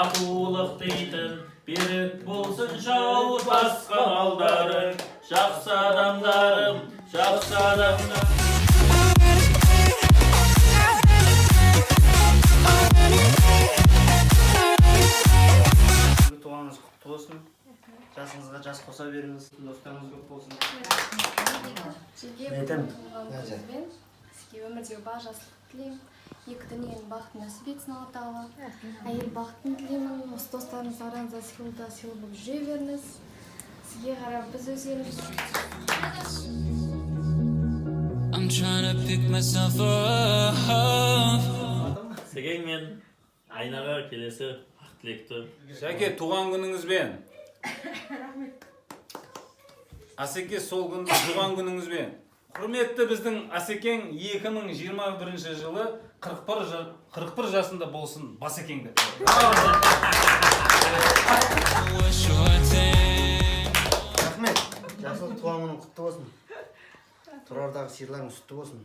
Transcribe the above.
татулық дейтін берік болсын жауыз басқа малдарың. Жақсы адамдарым, жақсы адамдарым. Туғаныңыз құтты болсын. Жасыңызға жас қоса беріңіз. Достарыңыз көп болсын. Сізге туғаныңызбен сізге өмірдегі бар жақсылық тілеймін. Екі дүниенің бақытын нәсіп етсін Алла Тағала. Әйел бақытын тілеймін. Осы достарыңыз аранызда сыйлы болып жүре беріңіз. Сізге қарап біз өздеріміз. I'm trying to pick myself up. Сегең мен Айнаға келесі ақ тілекті. Жәке, туған күніңізбен. Асеке, сол күнді туған күніңізбен. Құрметті біздің Асекең 2021 жылы 41 жасында болсын Басекеңді. Рахмет. Жақсылық туған күнің құтты болсын. Тұрардағы сиырларың сүтті болсын.